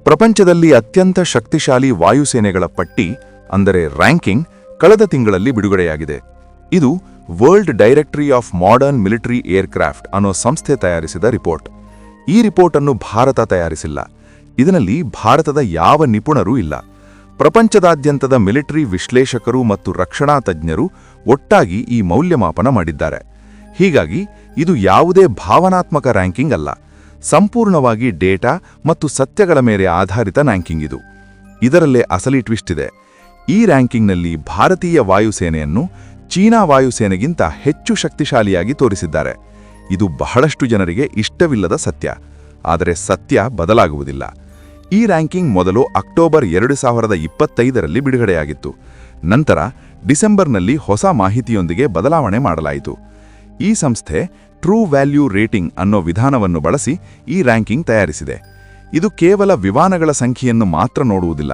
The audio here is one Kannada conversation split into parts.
ಪ್ರಪಂಚದಲ್ಲಿ ಅತ್ಯಂತ ಶಕ್ತಿಶಾಲಿ ವಾಯುಸೇನೆಗಳ ಪಟ್ಟಿ ಅಂದರೆ ರ್ಯಾಂಕಿಂಗ್ ಕಳೆದ ತಿಂಗಳಲ್ಲಿ ಬಿಡುಗಡೆಯಾಗಿದೆ. ಇದು world directory of modern military aircraft ಅನ್ನೋ ಸಂಸ್ಥೆ ತಯಾರಿಸಿದ ರಿಪೋರ್ಟ್. ಈ ರಿಪೋರ್ಟ್ ಅನ್ನು ಭಾರತ ತಯಾರಿಸಿಲ್ಲ. ಇದರಲ್ಲಿ ಭಾರತದ ಯಾವ ನಿಪುಣರೂ ಇಲ್ಲ. ಪ್ರಪಂಚದಾದ್ಯಂತದ ಮಿಲಿಟರಿ ವಿಶ್ಲೇಷಕರು ಮತ್ತು ರಕ್ಷಣಾ ತಜ್ಞರು ಒಟ್ಟಾಗಿ ಈ ಮೌಲ್ಯಮಾಪನ ಮಾಡಿದ್ದಾರೆ. ಹೀಗಾಗಿ ಇದು ಯಾವುದೇ ಭಾವನಾತ್ಮಕ ರ್ಯಾಂಕಿಂಗ್ ಅಲ್ಲ, ಸಂಪೂರ್ಣವಾಗಿ ಡೇಟಾ ಮತ್ತು ಸತ್ಯಗಳ ಮೇಲೆ ಆಧಾರಿತ ರ್ಯಾಂಕಿಂಗ್ ಇದು. ಇದರಲ್ಲೇ ಅಸಲಿ ಟ್ವಿಸ್ಟ್ ಇದೆ. ಈ ರ್ಯಾಂಕಿಂಗ್ನಲ್ಲಿ ಭಾರತೀಯ ವಾಯುಸೇನೆಯನ್ನು ಚೀನಾ ವಾಯುಸೇನೆಗಿಂತ ಹೆಚ್ಚು ಶಕ್ತಿಶಾಲಿಯಾಗಿ ತೋರಿಸಿದ್ದಾರೆ. ಇದು ಬಹಳಷ್ಟು ಜನರಿಗೆ ಇಷ್ಟವಿಲ್ಲದ ಸತ್ಯ, ಆದರೆ ಸತ್ಯ ಬದಲಾಗುವುದಿಲ್ಲ. ಈ ರ್ಯಾಂಕಿಂಗ್ ಮೊದಲು ಅಕ್ಟೋಬರ್ 2025ರಲ್ಲಿ ಬಿಡುಗಡೆಯಾಗಿತ್ತು. ನಂತರ ಡಿಸೆಂಬರ್ನಲ್ಲಿ ಹೊಸ ಮಾಹಿತಿಯೊಂದಿಗೆ ಬದಲಾವಣೆ ಮಾಡಲಾಯಿತು. ಈ ಸಂಸ್ಥೆ ಟ್ರೂ ವ್ಯಾಲ್ಯೂ ರೇಟಿಂಗ್ ಅನ್ನೋ ವಿಧಾನವನ್ನು ಬಳಸಿ ಈ ರ್ಯಾಂಕಿಂಗ್ ತಯಾರಿಸಿದೆ. ಇದು ಕೇವಲ ವಿಮಾನಗಳ ಸಂಖ್ಯೆಯನ್ನು ಮಾತ್ರ ನೋಡುವುದಿಲ್ಲ.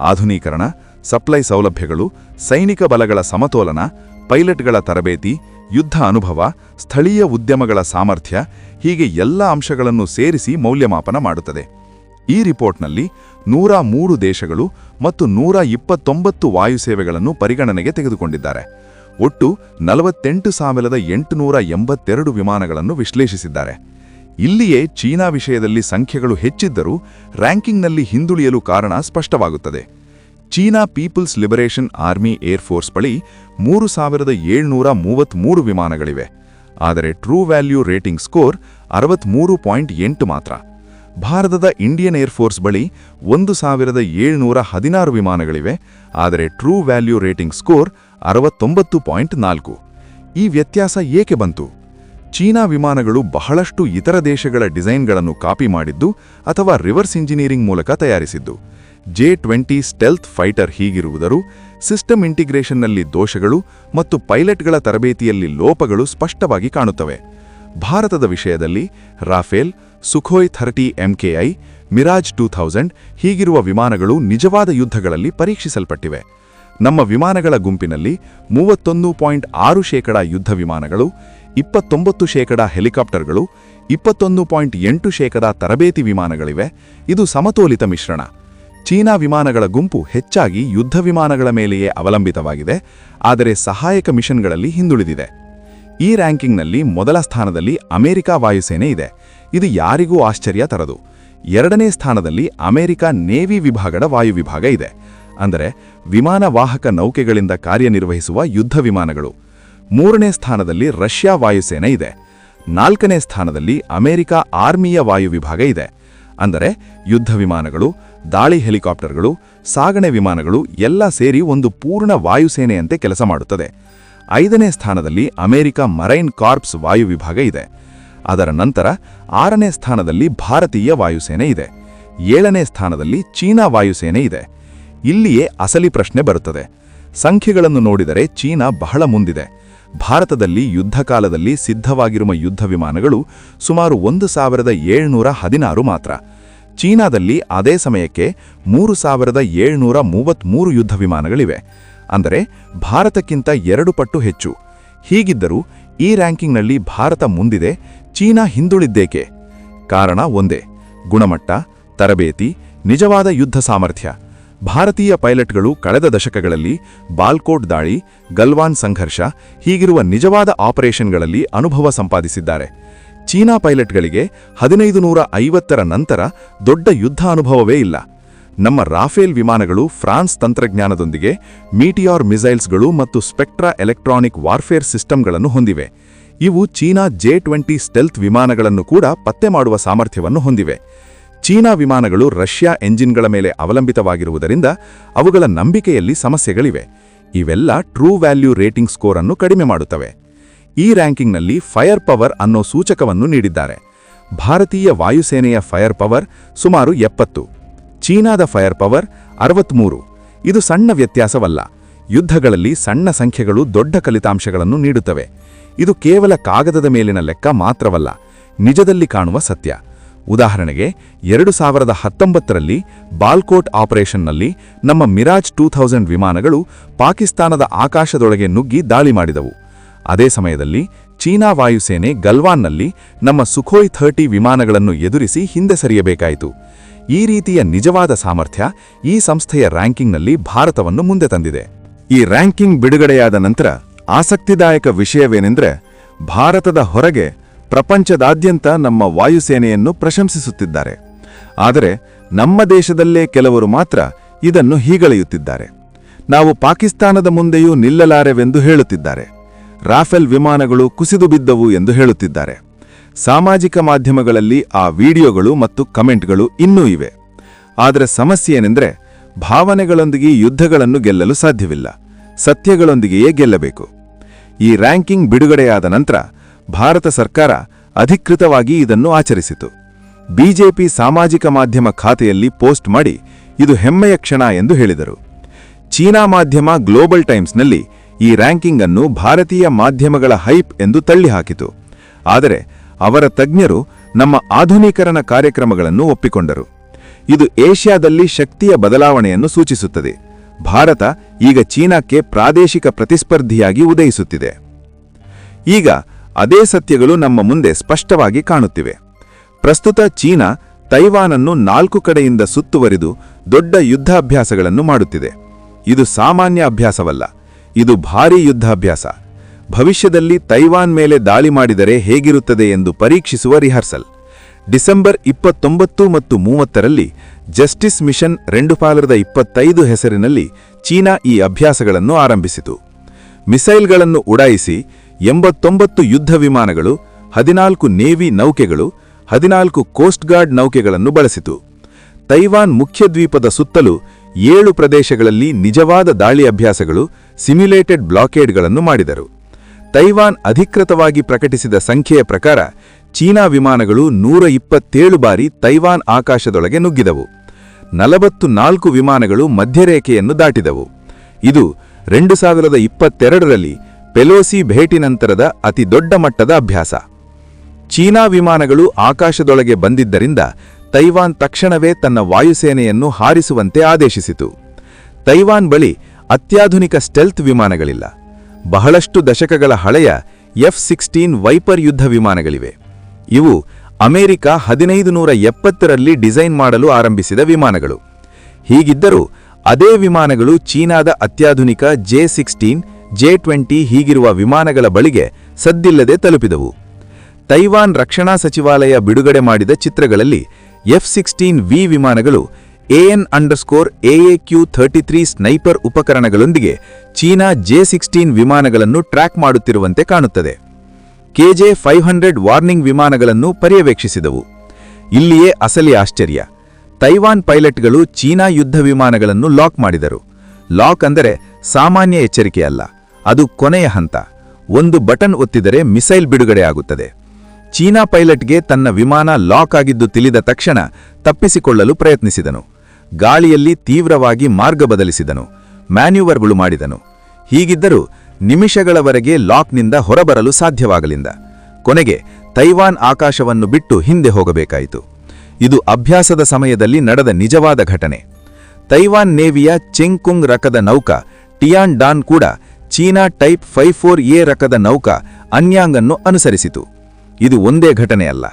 ಆಧುನೀಕರಣ, ಸಪ್ಲೈ ಸೌಲಭ್ಯಗಳು, ಸೈನಿಕ ಬಲಗಳ ಸಮತೋಲನ, ಪೈಲಟ್ಗಳ ತರಬೇತಿ, ಯುದ್ಧ ಅನುಭವ, ಸ್ಥಳೀಯ ಉದ್ಯಮಗಳ ಸಾಮರ್ಥ್ಯ ಹೀಗೆ ಎಲ್ಲ ಅಂಶಗಳನ್ನು ಸೇರಿಸಿ ಮೌಲ್ಯಮಾಪನ ಮಾಡುತ್ತದೆ. ಈ ರಿಪೋರ್ಟ್ನಲ್ಲಿ 103 ದೇಶಗಳು ಮತ್ತು 129 ವಾಯುಸೇವೆಗಳನ್ನು ಪರಿಗಣನೆಗೆ ತೆಗೆದುಕೊಂಡಿದ್ದಾರೆ. ಒಟ್ಟು 48,882 ವಿಮಾನಗಳನ್ನು ವಿಶ್ಲೇಷಿಸಿದ್ದಾರೆ. ಇಲ್ಲಿಯೇ ಚೀನಾ ವಿಷಯದಲ್ಲಿ ಸಂಖ್ಯೆಗಳು ಹೆಚ್ಚಿದ್ದರೂ ರ್ಯಾಂಕಿಂಗ್ನಲ್ಲಿ ಹಿಂದುಳಿಯಲು ಕಾರಣ ಸ್ಪಷ್ಟವಾಗುತ್ತದೆ. ಚೀನಾ ಪೀಪಲ್ಸ್ ಲಿಬರೇಷನ್ ಆರ್ಮಿ ಏರ್ಫೋರ್ಸ್ ಬಳಿ 3,733 ವಿಮಾನಗಳಿವೆ. ಆದರೆ ಟ್ರೂ ವ್ಯಾಲ್ಯೂ ರೇಟಿಂಗ್ ಸ್ಕೋರ್ 63.8 ಮಾತ್ರ. ಭಾರತದ ಇಂಡಿಯನ್ ಏರ್ಫೋರ್ಸ್ ಬಳಿ 1,716 ವಿಮಾನಗಳಿವೆ. ಆದರೆ ಟ್ರೂ ವ್ಯಾಲ್ಯೂ ರೇಟಿಂಗ್ ಸ್ಕೋರ್ 69.4. ಈ ವ್ಯತ್ಯಾಸ ಏಕೆ ಬಂತು? ಚೀನಾ ವಿಮಾನಗಳು ಬಹಳಷ್ಟು ಇತರ ದೇಶಗಳ ಡಿಸೈನ್ಗಳನ್ನು ಕಾಪಿ ಮಾಡಿದ್ದು ಅಥವಾ ರಿವರ್ಸ್ ಇಂಜಿನಿಯರಿಂಗ್ ಮೂಲಕ ತಯಾರಿಸಿದ್ದು. J-20 ಸ್ಟೆಲ್ತ್ ಫೈಟರ್ ಹೀಗಿರುವುದರೂ ಸಿಸ್ಟಮ್ ಇಂಟಿಗ್ರೇಷನ್ನಲ್ಲಿ ದೋಷಗಳು ಮತ್ತು ಪೈಲಟ್ಗಳ ತರಬೇತಿಯಲ್ಲಿ ಲೋಪಗಳು ಸ್ಪಷ್ಟವಾಗಿ ಕಾಣುತ್ತವೆ. ಭಾರತದ ವಿಷಯದಲ್ಲಿ ರಾಫೇಲ್, ಸುಖೋಯ್ 30 MKI, ಮಿರಾಜ್ 2000 ಹೀಗಿರುವ ವಿಮಾನಗಳು ನಿಜವಾದ ಯುದ್ಧಗಳಲ್ಲಿ ಪರೀಕ್ಷಿಸಲ್ಪಟ್ಟಿವೆ. ನಮ್ಮ ವಿಮಾನಗಳ ಗುಂಪಿನಲ್ಲಿ 31.6% ಯುದ್ಧ ವಿಮಾನಗಳು, 29% ಹೆಲಿಕಾಪ್ಟರ್ಗಳು, 21.8% ತರಬೇತಿ ವಿಮಾನಗಳಿವೆ. ಇದು ಸಮತೋಲಿತ ಮಿಶ್ರಣ. ಚೀನಾ ವಿಮಾನಗಳ ಗುಂಪು ಹೆಚ್ಚಾಗಿ ಯುದ್ಧ ವಿಮಾನಗಳ ಮೇಲೆಯೇ ಅವಲಂಬಿತವಾಗಿದೆ, ಆದರೆ ಸಹಾಯಕ ಮಿಷನ್ಗಳಲ್ಲಿ ಹಿಂದುಳಿದಿದೆ. ಈ ರ್ಯಾಂಕಿಂಗ್ನಲ್ಲಿ ಮೊದಲ ಸ್ಥಾನದಲ್ಲಿ ಅಮೆರಿಕ ವಾಯುಸೇನೆ ಇದೆ. ಇದು ಯಾರಿಗೂ ಆಶ್ಚರ್ಯ ತರದು. ಎರಡನೇ ಸ್ಥಾನದಲ್ಲಿ ಅಮೆರಿಕ ನೇವಿ ವಿಭಾಗದ ವಾಯುವಿಭಾಗ ಇದೆ, ಅಂದರೆ ವಿಮಾನ ವಾಹಕ ನೌಕೆಗಳಿಂದ ಕಾರ್ಯನಿರ್ವಹಿಸುವ ಯುದ್ಧ ವಿಮಾನಗಳು. ಮೂರನೇ ಸ್ಥಾನದಲ್ಲಿ ರಷ್ಯಾ ವಾಯುಸೇನೆ ಇದೆ. ನಾಲ್ಕನೇ ಸ್ಥಾನದಲ್ಲಿ ಅಮೆರಿಕ ಆರ್ಮಿಯ ವಾಯುವಿಭಾಗ ಇದೆ, ಅಂದರೆ ಯುದ್ಧ ವಿಮಾನಗಳು, ದಾಳಿ ಹೆಲಿಕಾಪ್ಟರ್ಗಳು, ಸಾಗಣೆ ವಿಮಾನಗಳು ಎಲ್ಲ ಸೇರಿ ಒಂದು ಪೂರ್ಣ ವಾಯುಸೇನೆಯಂತೆ ಕೆಲಸ ಮಾಡುತ್ತದೆ. ಐದನೇ ಸ್ಥಾನದಲ್ಲಿ ಅಮೆರಿಕ ಮರೈನ್ ಕಾರ್ಪ್ಸ್ ವಾಯುವಿಭಾಗ ಇದೆ. ಅದರ ನಂತರ 6ನೇ ಸ್ಥಾನದಲ್ಲಿ ಭಾರತೀಯ ವಾಯುಸೇನೆ ಇದೆ. 7ನೇ ಸ್ಥಾನದಲ್ಲಿ ಚೀನಾ ವಾಯುಸೇನೆ ಇದೆ. ಇಲ್ಲಿಯೇ ಅಸಲಿ ಪ್ರಶ್ನೆ ಬರುತ್ತದೆ. ಸಂಖ್ಯೆಗಳನ್ನು ನೋಡಿದರೆ ಚೀನಾ ಬಹಳ ಮುಂದಿದೆ. ಭಾರತದಲ್ಲಿ ಯುದ್ಧ ಕಾಲದಲ್ಲಿ ಸಿದ್ಧವಾಗಿರುವ ಯುದ್ಧ ವಿಮಾನಗಳು ಸುಮಾರು 1,716 ಮಾತ್ರ. ಚೀನಾದಲ್ಲಿ ಅದೇ ಸಮಯಕ್ಕೆ 3,733 ಯುದ್ಧ ವಿಮಾನಗಳಿವೆ, ಅಂದರೆ ಭಾರತಕ್ಕಿಂತ 2 ಪಟ್ಟು ಹೆಚ್ಚು. ಹೀಗಿದ್ದರೂ ಈ ರ್ಯಾಂಕಿಂಗ್ನಲ್ಲಿ ಭಾರತ ಮುಂದಿದೆ, ಚೀನಾ ಹಿಂದುಳಿದ್ದೇಕೆ? ಕಾರಣ ಒಂದೇ: ಗುಣಮಟ್ಟ, ತರಬೇತಿ, ನಿಜವಾದ ಯುದ್ಧ ಸಾಮರ್ಥ್ಯ. ಭಾರತೀಯ ಪೈಲಟ್ಗಳು ಕಳೆದ ದಶಕಗಳಲ್ಲಿ ಬಾಲ್ಕೋಟ್ ದಾಳಿ, ಗಲ್ವಾನ್ ಸಂಘರ್ಷ ಹೀಗಿರುವ ನಿಜವಾದ ಆಪರೇಷನ್ಗಳಲ್ಲಿ ಅನುಭವ ಸಂಪಾದಿಸಿದ್ದಾರೆ. ಚೀನಾ ಪೈಲಟ್ಗಳಿಗೆ 1550ರ ನಂತರ ದೊಡ್ಡ ಯುದ್ಧ ಅನುಭವವೇ ಇಲ್ಲ. ನಮ್ಮ ರಾಫೇಲ್ ವಿಮಾನಗಳು ಫ್ರಾನ್ಸ್ ತಂತ್ರಜ್ಞಾನದೊಂದಿಗೆ ಮೀಟಿಯಾರ್ ಮಿಸೈಲ್ಸ್ಗಳು ಮತ್ತು ಸ್ಪೆಕ್ಟ್ರಾ ಎಲೆಕ್ಟ್ರಾನಿಕ್ ವಾರ್ಫೇರ್ ಸಿಸ್ಟಮ್ಗಳನ್ನು ಹೊಂದಿವೆ. ಇವು ಚೀನಾ J-20 ಸ್ಟೆಲ್ತ್ ವಿಮಾನಗಳನ್ನು ಕೂಡ ಪತ್ತೆ ಮಾಡುವ ಸಾಮರ್ಥ್ಯವನ್ನು ಹೊಂದಿವೆ. ಚೀನಾ ವಿಮಾನಗಳು ರಷ್ಯಾ ಎಂಜಿನ್ಗಳ ಮೇಲೆ ಅವಲಂಬಿತವಾಗಿರುವುದರಿಂದ ಅವುಗಳ ನಂಬಿಕೆಯಲ್ಲಿ ಸಮಸ್ಯೆಗಳಿವೆ. ಇವೆಲ್ಲ ಟ್ರೂ ವ್ಯಾಲ್ಯೂ ರೇಟಿಂಗ್ ಸ್ಕೋರ್ ಅನ್ನು ಕಡಿಮೆ ಮಾಡುತ್ತವೆ. ಈ ರ್ಯಾಂಕಿಂಗ್ನಲ್ಲಿ ಫೈರ್ ಪವರ್ ಅನ್ನೋ ಸೂಚಕವನ್ನು ನೀಡಿದ್ದಾರೆ. ಭಾರತೀಯ ವಾಯುಸೇನೆಯ ಫೈರ್ ಪವರ್ ಸುಮಾರು 70, ಚೀನಾದ ಫೈರ್ ಪವರ್ 63. ಇದು ಸಣ್ಣ ವ್ಯತ್ಯಾಸವಲ್ಲ. ಯುದ್ಧಗಳಲ್ಲಿ ಸಣ್ಣ ಸಂಖ್ಯೆಗಳು ದೊಡ್ಡ ಫಲಿತಾಂಶಗಳನ್ನು ನೀಡುತ್ತವೆ. ಇದು ಕೇವಲ ಕಾಗದದ ಮೇಲಿನ ಲೆಕ್ಕ ಮಾತ್ರವಲ್ಲ, ನಿಜದಲ್ಲಿ ಕಾಣುವ ಸತ್ಯ. ಉದಾಹರಣೆಗೆ 2019ರಲ್ಲಿ ಬಾಲ್ಕೋಟ್ ಆಪರೇಷನ್ನಲ್ಲಿ ನಮ್ಮ ಮಿರಾಜ್ 2000 ವಿಮಾನಗಳು ಪಾಕಿಸ್ತಾನದ ಆಕಾಶದೊಳಗೆ ನುಗ್ಗಿ ದಾಳಿ ಮಾಡಿದವು. ಅದೇ ಸಮಯದಲ್ಲಿ ಚೀನಾ ವಾಯುಸೇನೆ ಗಲ್ವಾನ್ನಲ್ಲಿ ನಮ್ಮ ಸುಖೋಯ್ 30 ವಿಮಾನಗಳನ್ನು ಎದುರಿಸಿ ಹಿಂದೆ ಸರಿಯಬೇಕಾಯಿತು. ಈ ರೀತಿಯ ನಿಜವಾದ ಸಾಮರ್ಥ್ಯ ಈ ಸಂಸ್ಥೆಯ ರ್ಯಾಂಕಿಂಗ್ನಲ್ಲಿ ಭಾರತವನ್ನು ಮುಂದೆ ತಂದಿದೆ. ಈ ರ್ಯಾಂಕಿಂಗ್ ಬಿಡುಗಡೆಯಾದ ನಂತರ ಆಸಕ್ತಿದಾಯಕ ವಿಷಯವೇನೆಂದರೆ, ಭಾರತದ ಹೊರಗೆ ಪ್ರಪಂಚದಾದ್ಯಂತ ನಮ್ಮ ವಾಯುಸೇನೆಯನ್ನು ಪ್ರಶಂಸಿಸುತ್ತಿದ್ದಾರೆ. ಆದರೆ ನಮ್ಮ ದೇಶದಲ್ಲೇ ಕೆಲವರು ಮಾತ್ರ ಇದನ್ನು ಹೀಗಳೆಯುತ್ತಿದ್ದಾರೆ. ನಾವು ಪಾಕಿಸ್ತಾನದ ಮುಂದೆಯೂ ನಿಲ್ಲಲಾರೆವೆಂದು ಹೇಳುತ್ತಿದ್ದಾರೆ. ರಾಫೆಲ್ ವಿಮಾನಗಳು ಕುಸಿದು ಬಿದ್ದವು ಎಂದು ಹೇಳುತ್ತಿದ್ದಾರೆ. ಸಾಮಾಜಿಕ ಮಾಧ್ಯಮಗಳಲ್ಲಿ ಆ ವಿಡಿಯೋಗಳು ಮತ್ತು ಕಮೆಂಟ್ಗಳು ಇನ್ನೂ ಇವೆ. ಆದರೆ ಸಮಸ್ಯೆ ಏನೆಂದರೆ, ಭಾವನೆಗಳೊಂದಿಗೆ ಯುದ್ಧಗಳನ್ನು ಗೆಲ್ಲಲು ಸಾಧ್ಯವಿಲ್ಲ, ಸತ್ಯಗಳೊಂದಿಗೆಯೇ ಗೆಲ್ಲಬೇಕು. ಈ ರ್ಯಾಂಕಿಂಗ್ ಬಿಡುಗಡೆಯಾದ ನಂತರ ಭಾರತ ಸರ್ಕಾರ ಅಧಿಕೃತವಾಗಿ ಇದನ್ನು ಆಚರಿಸಿತು. ಬಿಜೆಪಿ ಸಾಮಾಜಿಕ ಮಾಧ್ಯಮ ಖಾತೆಯಲ್ಲಿ ಪೋಸ್ಟ್ ಮಾಡಿ ಇದು ಹೆಮ್ಮೆಯ ಕ್ಷಣ ಎಂದು ಹೇಳಿದರು. ಚೀನಾ ಮಾಧ್ಯಮ ಗ್ಲೋಬಲ್ ಟೈಮ್ಸ್ನಲ್ಲಿ ಈ ರ್ಯಾಂಕಿಂಗ್ ಅನ್ನು ಭಾರತೀಯ ಮಾಧ್ಯಮಗಳ ಹೈಪ್ ಎಂದು ತಳ್ಳಿಹಾಕಿತು. ಆದರೆ ಅವರ ತಜ್ಞರು ನಮ್ಮ ಆಧುನೀಕರಣ ಕಾರ್ಯಕ್ರಮಗಳನ್ನು ಒಪ್ಪಿಕೊಂಡರು. ಇದು ಏಷ್ಯಾದಲ್ಲಿ ಶಕ್ತಿಯ ಬದಲಾವಣೆಯನ್ನು ಸೂಚಿಸುತ್ತದೆ. ಭಾರತ ಈಗ ಚೀನಾಕ್ಕೆ ಪ್ರಾದೇಶಿಕ ಪ್ರತಿಸ್ಪರ್ಧಿಯಾಗಿ ಉದಯಿಸುತ್ತಿದೆ. ಈಗ ಅದೇ ಸತ್ಯಗಳು ನಮ್ಮ ಮುಂದೆ ಸ್ಪಷ್ಟವಾಗಿ ಕಾಣುತ್ತಿವೆ. ಪ್ರಸ್ತುತ ಚೀನಾ ತೈವಾನನ್ನು 4 ಕಡೆಯಿಂದ ಸುತ್ತುವರಿದು ದೊಡ್ಡ ಯುದ್ಧಾಭ್ಯಾಸಗಳನ್ನು ಮಾಡುತ್ತಿದೆ. ಇದು ಸಾಮಾನ್ಯ ಅಭ್ಯಾಸವಲ್ಲ, ಇದು ಭಾರೀ ಯುದ್ಧಾಭ್ಯಾಸ. ಭವಿಷ್ಯದಲ್ಲಿ ತೈವಾನ್ ಮೇಲೆ ದಾಳಿ ಮಾಡಿದರೆ ಹೇಗಿರುತ್ತದೆ ಎಂದು ಪರೀಕ್ಷಿಸುವ ರಿಹರ್ಸಲ್. ಡಿಸೆಂಬರ್ 29 ಮತ್ತು 30ರಲ್ಲಿ ಜಸ್ಟಿಸ್ ಮಿಷನ್ 2025 ಹೆಸರಿನಲ್ಲಿ ಚೀನಾ ಈ ಅಭ್ಯಾಸಗಳನ್ನು ಆರಂಭಿಸಿತು. ಮಿಸೈಲ್ಗಳನ್ನು ಉಡಾಯಿಸಿ 89 ಯುದ್ಧ ವಿಮಾನಗಳು, 14 ನೇವಿ ನೌಕೆಗಳು, 14 ಕೋಸ್ಟ್ ಗಾರ್ಡ್ ನೌಕೆಗಳನ್ನು ಬಳಸಿತು. ತೈವಾನ್ ಮುಖ್ಯ ದ್ವೀಪದ ಸುತ್ತಲೂ 7 ಪ್ರದೇಶಗಳಲ್ಲಿ ನಿಜವಾದ ದಾಳಿ ಅಭ್ಯಾಸಗಳು, ಸಿಮ್ಯುಲೇಟೆಡ್ ಬ್ಲಾಕೇಡ್ಗಳನ್ನು ಮಾಡಿದರು. ತೈವಾನ್ ಅಧಿಕೃತವಾಗಿ ಪ್ರಕಟಿಸಿದ ಸಂಖ್ಯೆಯ ಪ್ರಕಾರ ಚೀನಾ ವಿಮಾನಗಳು 127 ಬಾರಿ ತೈವಾನ್ ಆಕಾಶದೊಳಗೆ ನುಗ್ಗಿದವು. 44 ವಿಮಾನಗಳು ಮಧ್ಯರೇಖೆಯನ್ನು ದಾಟಿದವು. ಇದು 2022ರಲ್ಲಿ ಪೆಲೋಸಿ ಭೇಟಿ ನಂತರದ ಅತಿ ದೊಡ್ಡ ಮಟ್ಟದ ಅಭ್ಯಾಸ. ಚೀನಾ ವಿಮಾನಗಳು ಆಕಾಶದೊಳಗೆ ಬಂದಿದ್ದರಿಂದ ತೈವಾನ್ ತಕ್ಷಣವೇ ತನ್ನ ವಾಯುಸೇನೆಯನ್ನು ಹಾರಿಸುವಂತೆ ಆದೇಶಿಸಿತು. ತೈವಾನ್ ಬಳಿ ಅತ್ಯಾಧುನಿಕ ಸ್ಟೆಲ್ತ್ ವಿಮಾನಗಳಿಲ್ಲ. ಬಹಳಷ್ಟು ದಶಕಗಳ ಹಳೆಯ F-16 ವೈಪರ್ ಯುದ್ಧ ವಿಮಾನಗಳಿವೆ. ಇವು ಅಮೆರಿಕ 1570ರಲ್ಲಿ ಡಿಸೈನ್ ಮಾಡಲು ಆರಂಭಿಸಿದ ವಿಮಾನಗಳು. ಹೀಗಿದ್ದರೂ ಅದೇ ವಿಮಾನಗಳು ಚೀನಾದ ಅತ್ಯಾಧುನಿಕ J-16, J-20 ಹೀಗಿರುವ ವಿಮಾನಗಳ ಬಳಿಗೆ ಸದ್ದಿಲ್ಲದೆ ತಲುಪಿದವು. ತೈವಾನ್ ರಕ್ಷಣಾ ಸಚಿವಾಲಯ ಬಿಡುಗಡೆ ಮಾಡಿದ ಚಿತ್ರಗಳಲ್ಲಿ F-16V ವಿಮಾನಗಳು AN_AAQ-33 ಸ್ನೈಪರ್ ಉಪಕರಣಗಳೊಂದಿಗೆ ಚೀನಾ J-16 ವಿಮಾನಗಳನ್ನು ಟ್ರ್ಯಾಕ್ ಮಾಡುತ್ತಿರುವಂತೆ ಕಾಣುತ್ತದೆ. KJ-500 ವಾರ್ನಿಂಗ್ ವಿಮಾನಗಳನ್ನು ಪರ್ಯವೇಕ್ಷಿಸಿದವು. ಇಲ್ಲಿಯೇ ಅಸಲಿ ಆಶ್ಚರ್ಯ. ತೈವಾನ್ ಪೈಲಟ್ಗಳು ಚೀನಾ ಯುದ್ಧ ವಿಮಾನಗಳನ್ನು ಲಾಕ್ ಮಾಡಿದರು. ಲಾಕ್ ಅಂದರೆ ಸಾಮಾನ್ಯ ಎಚ್ಚರಿಕೆಯಲ್ಲ, ಅದು ಕೊನೆಯ ಹಂತ. ಒಂದು ಬಟನ್ ಒತ್ತಿದರೆ ಮಿಸೈಲ್ ಬಿಡುಗಡೆಯಾಗುತ್ತದೆ. ಚೀನಾ ಪೈಲಟ್ಗೆ ತನ್ನ ವಿಮಾನ ಲಾಕ್ ಆಗಿದ್ದು ತಿಳಿದ ತಕ್ಷಣ ತಪ್ಪಿಸಿಕೊಳ್ಳಲು ಪ್ರಯತ್ನಿಸಿದನು. ಗಾಳಿಯಲ್ಲಿ ತೀವ್ರವಾಗಿ ಮಾರ್ಗ ಬದಲಿಸಿದನು, ಮ್ಯಾನ್ಯೂವರ್ಗಳು ಮಾಡಿದನು. ಹೀಗಿದ್ದರೂ ನಿಮಿಷಗಳವರೆಗೆ ಲಾಕ್ನಿಂದ ಹೊರಬರಲು ಸಾಧ್ಯವಾಗಲಿಲ್ಲ. ಕೊನೆಗೆ ತೈವಾನ್ ಆಕಾಶವನ್ನು ಬಿಟ್ಟು ಹಿಂದೆ ಹೋಗಬೇಕಾಯಿತು. ಇದು ಅಭ್ಯಾಸದ ಸಮಯದಲ್ಲಿ ನಡೆದ ನಿಜವಾದ ಘಟನೆ. ತೈವಾನ್ ನೇವಿಯ ಚೆಂಗ್ಕುಂಗ್ ರಕದ ನೌಕಾ ಟಿಯಾನ್ ಡಾನ್ ಕೂಡ ಚೀನಾ ಟೈಪ್ 54A ರಕದ ನೌಕಾ ಅನ್ಯಾಂಗ್ ಅನ್ನು ಅನುಸರಿಸಿತು. ಇದು ಒಂದೇ ಘಟನೆಯಲ್ಲ,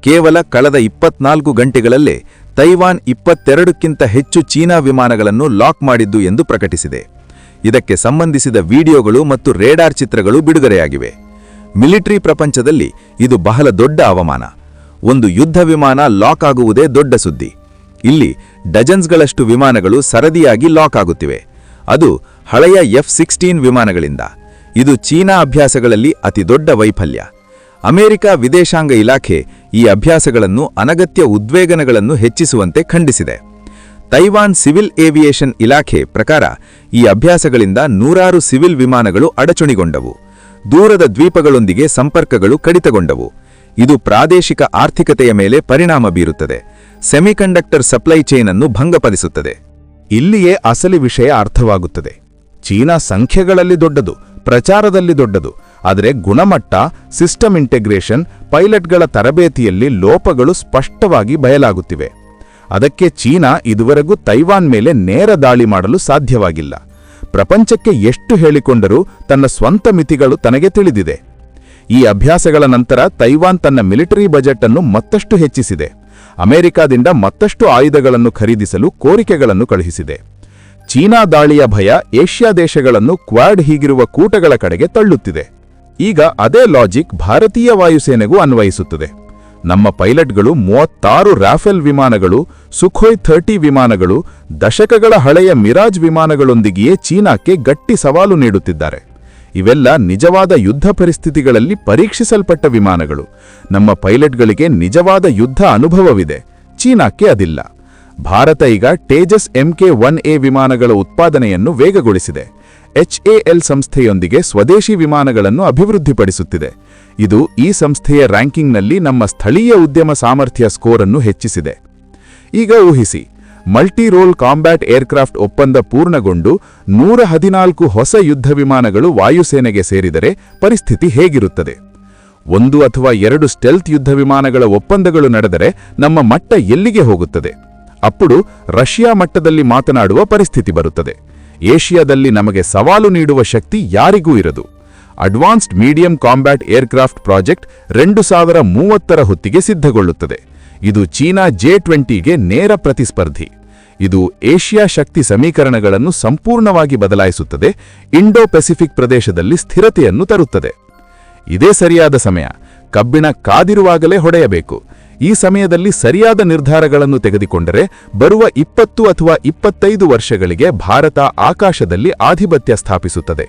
ಕೇವಲ ಕಳೆದ 24 ಗಂಟೆಗಳಲ್ಲೇ ತೈವಾನ್ 22ಕ್ಕಿಂತ ಹೆಚ್ಚು ಚೀನಾ ವಿಮಾನಗಳನ್ನು ಲಾಕ್ ಮಾಡಿದ್ದು ಎಂದು ಪ್ರಕಟಿಸಿದೆ. ಇದಕ್ಕೆ ಸಂಬಂಧಿಸಿದ ವಿಡಿಯೋಗಳು ಮತ್ತು ರೇಡಾರ್ ಚಿತ್ರಗಳು ಬಿಡುಗಡೆಯಾಗಿವೆ. ಮಿಲಿಟರಿ ಪ್ರಪಂಚದಲ್ಲಿ ಇದು ಬಹಳ ದೊಡ್ಡ ಅವಮಾನ. ಒಂದು ಯುದ್ಧ ವಿಮಾನ ಲಾಕ್ ಆಗುವುದೇ ದೊಡ್ಡ ಸುದ್ದಿ. ಇಲ್ಲಿ ಡಜನ್ಸ್ಗಳಷ್ಟು ವಿಮಾನಗಳು ಸರದಿಯಾಗಿ ಲಾಕ್ ಆಗುತ್ತಿವೆ. ಅದು ಹಳೆಯ F-16 ವಿಮಾನಗಳಿಂದ. ಇದು ಚೀನಾ ಅಭ್ಯಾಸಗಳಲ್ಲಿ ಅತಿದೊಡ್ಡ ವೈಫಲ್ಯ. ಅಮೆರಿಕ ವಿದೇಶಾಂಗ ಇಲಾಖೆ ಈ ಅಭ್ಯಾಸಗಳನ್ನು ಅನಗತ್ಯ ಉದ್ವೇಗನಗಳನ್ನು ಹೆಚ್ಚಿಸುವಂತೆ ಖಂಡಿಸಿದೆ. ತೈವಾನ್ ಸಿವಿಲ್ ಏವಿಯೇಷನ್ ಇಲಾಖೆ ಪ್ರಕಾರ ಈ ಅಭ್ಯಾಸಗಳಿಂದ 100 ಸಿವಿಲ್ ವಿಮಾನಗಳು ಅಡಚಣೆಗೊಂಡವು. ದೂರದ ದ್ವೀಪಗಳೊಂದಿಗೆ ಸಂಪರ್ಕಗಳು ಕಡಿತಗೊಂಡವು. ಇದು ಪ್ರಾದೇಶಿಕ ಆರ್ಥಿಕತೆಯ ಮೇಲೆ ಪರಿಣಾಮ ಬೀರುತ್ತದೆ. ಸೆಮಿಕಂಡಕ್ಟರ್ ಸಪ್ಲೈ ಚೈನ್ ಅನ್ನು ಭಂಗಪಡಿಸುತ್ತದೆ. ಇಲ್ಲಿಯೇ ಅಸಲಿ ವಿಷಯ ಅರ್ಥವಾಗುತ್ತದೆ. ಚೀನಾ ಸಂಖ್ಯೆಗಳಲ್ಲಿ ದೊಡ್ಡದು, ಪ್ರಚಾರದಲ್ಲಿ ದೊಡ್ಡದು, ಆದರೆ ಗುಣಮಟ್ಟ, ಸಿಸ್ಟಮ್ ಇಂಟೆಗ್ರೇಷನ್, ಪೈಲಟ್ಗಳ ತರಬೇತಿಯಲ್ಲಿ ಲೋಪಗಳು ಸ್ಪಷ್ಟವಾಗಿ ಬಯಲಾಗುತ್ತಿವೆ. ಅದಕ್ಕೆ ಚೀನಾ ಇದುವರೆಗೂ ತೈವಾನ್ ಮೇಲೆ ನೇರ ದಾಳಿ ಮಾಡಲು ಸಾಧ್ಯವಾಗಿಲ್ಲ. ಪ್ರಪಂಚಕ್ಕೆ ಎಷ್ಟು ಹೇಳಿಕೊಂಡರೂ ತನ್ನ ಸ್ವಂತ ಮಿತಿಗಳು ತನಗೆ ತಿಳಿದಿದೆ. ಈ ಅಭ್ಯಾಸಗಳ ನಂತರ ತೈವಾನ್ ತನ್ನ ಮಿಲಿಟರಿ ಬಜೆಟ್ ಅನ್ನು ಮತ್ತಷ್ಟು ಹೆಚ್ಚಿಸಿದೆ. ಅಮೆರಿಕಾದಿಂದ ಮತ್ತಷ್ಟು ಆಯುಧಗಳನ್ನು ಖರೀದಿಸಲು ಕೋರಿಕೆಗಳನ್ನು ಕಳುಹಿಸಿದೆ. ಚೀನಾ ದಾಳಿಯ ಭಯ ಏಷ್ಯಾ ದೇಶಗಳನ್ನು ಕ್ವಾಡ್ ಹೀಗಿರುವ ಕೂಟಗಳ ಕಡೆಗೆ ತಳ್ಳುತ್ತಿದೆ. ಈಗ ಅದೇ ಲಾಜಿಕ್ ಭಾರತೀಯ ವಾಯುಸೇನೆಗೂ ಅನ್ವಯಿಸುತ್ತದೆ. ನಮ್ಮ ಪೈಲಟ್ಗಳು 36 ರಾಫೆಲ್ ವಿಮಾನಗಳು, ಸುಖೋಯ್ 30 ವಿಮಾನಗಳು, ದಶಕಗಳ ಹಳೆಯ ಮಿರಾಜ್ ವಿಮಾನಗಳೊಂದಿಗೆಯೇ ಚೀನಾಕ್ಕೆ ಗಟ್ಟಿ ಸವಾಲು ನೀಡುತ್ತಿದ್ದಾರೆ. ಇವೆಲ್ಲ ನಿಜವಾದ ಯುದ್ಧ ಪರಿಸ್ಥಿತಿಗಳಲ್ಲಿ ಪರೀಕ್ಷಿಸಲ್ಪಟ್ಟ ವಿಮಾನಗಳು. ನಮ್ಮ ಪೈಲಟ್ಗಳಿಗೆ ನಿಜವಾದ ಯುದ್ಧ ಅನುಭವವಿದೆ, ಚೀನಾಕ್ಕೆ ಅದಿಲ್ಲ. ಭಾರತ ಈಗ ತೇಜಸ್ MK-1A ವಿಮಾನಗಳ ಉತ್ಪಾದನೆಯನ್ನು ವೇಗಗೊಳಿಸಿದೆ. HAL ಸಂಸ್ಥೆಯೊಂದಿಗೆ ಸ್ವದೇಶಿ ವಿಮಾನಗಳನ್ನು ಅಭಿವೃದ್ಧಿಪಡಿಸುತ್ತಿದೆ. ಇದು ಈ ಸಂಸ್ಥೆಯ ರ್ಯಾಂಕಿಂಗ್ನಲ್ಲಿ ನಮ್ಮ ಸ್ಥಳೀಯ ಉದ್ಯಮ ಸಾಮರ್ಥ್ಯ ಸ್ಕೋರ್ ಅನ್ನು ಹೆಚ್ಚಿಸಿದೆ. ಈಗ ಊಹಿಸಿ, ಮಲ್ಟಿ ರೋಲ್ ಕಾಂಬ್ಯಾಟ್ ಏರ್ಕ್ರಾಫ್ಟ್ ಒಪ್ಪಂದ ಪೂರ್ಣಗೊಂಡು 114 ಹೊಸ ಯುದ್ಧ ವಿಮಾನಗಳು ವಾಯುಸೇನೆಗೆ ಸೇರಿದರೆ ಪರಿಸ್ಥಿತಿ ಹೇಗಿರುತ್ತದೆ? 1 ಅಥವಾ 2 ಸ್ಟೆಲ್ತ್ ಯುದ್ಧ ವಿಮಾನಗಳ ಒಪ್ಪಂದಗಳು ನಡೆದರೆ ನಮ್ಮ ಮಟ್ಟ ಎಲ್ಲಿಗೆ ಹೋಗುತ್ತದೆ? ಅప్పుడు ರಷ್ಯಾ ಮಟ್ಟದಲ್ಲಿ ಮಾತನಾಡುವ ಪರಿಸ್ಥಿತಿ ಬರುತ್ತದೆ. ಏಷ್ಯಾದಲ್ಲಿ ನಮಗೆ ಸವಾಲು ನೀಡುವ ಶಕ್ತಿ ಯಾರಿಗೂ ಇರದು. Advanced medium combat aircraft project 2030ರ ಹೊತ್ತಿಗೆ ಸಿದ್ಧಗೊಳ್ಳುತ್ತದೆ. ಇದು ಚೀನಾ J-20ಗೆ ನೇರ ಪ್ರತಿಸ್ಪರ್ಧಿ. ಇದು ಏಷ್ಯಾ ಶಕ್ತಿ ಸಮೀಕರಣಗಳನ್ನು ಸಂಪೂರ್ಣವಾಗಿ ಬದಲಾಯಿಸುತ್ತದೆ, ಇಂಡೋ ಪೆಸಿಫಿಕ್ ಪ್ರದೇಶದಲ್ಲಿ ಸ್ಥಿರತೆಯನ್ನು ತರುತ್ತದೆ. ಇದೇ ಸರಿಯಾದ ಸಮಯ. ಕಬ್ಬಿಣ ಕಾದಿರುವಾಗಲೇ ಹೊಡೆಯಬೇಕು. ಈ ಸಮಯದಲ್ಲಿ ಸರಿಯಾದ ನಿರ್ಧಾರಗಳನ್ನು ತೆಗೆದುಕೊಂಡರೆ ಬರುವ 20 ಅಥವಾ 25 ವರ್ಷಗಳಿಗೆ ಭಾರತ ಆಕಾಶದಲ್ಲಿ ಆಧಿಪತ್ಯ ಸ್ಥಾಪಿಸುತ್ತದೆ.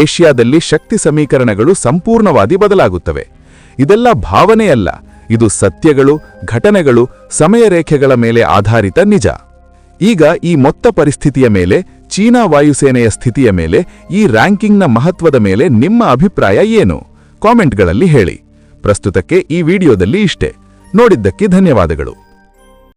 ಏಷ್ಯಾದಲ್ಲಿ ಶಕ್ತಿ ಸಮೀಕರಣಗಳು ಸಂಪೂರ್ಣವಾಗಿ ಬದಲಾಗುತ್ತವೆ. ಇದೆಲ್ಲ ಭಾವನೆಯಲ್ಲ, ಇದು ಸತ್ಯಗಳು, ಘಟನೆಗಳು, ಸಮಯರೇಖೆಗಳ ಮೇಲೆ ಆಧಾರಿತ ನಿಜ. ಈಗ ಈ ಮೊತ್ತ ಪರಿಸ್ಥಿತಿಯ ಮೇಲೆ, ಚೀನಾ ವಾಯುಸೇನೆಯ ಸ್ಥಿತಿಯ ಮೇಲೆ, ಈ ರ್ಯಾಂಕಿಂಗ್ನ ಮಹತ್ವದ ಮೇಲೆ ನಿಮ್ಮ ಅಭಿಪ್ರಾಯ ಏನು? ಕಾಮೆಂಟ್ಗಳಲ್ಲಿ ಹೇಳಿ. ಪ್ರಸ್ತುತಕ್ಕೆ ಈ ವಿಡಿಯೋದಲ್ಲಿ ಇಷ್ಟೇ. ನೋಡಿದ್ದಕ್ಕೆ ಧನ್ಯವಾದಗಳು.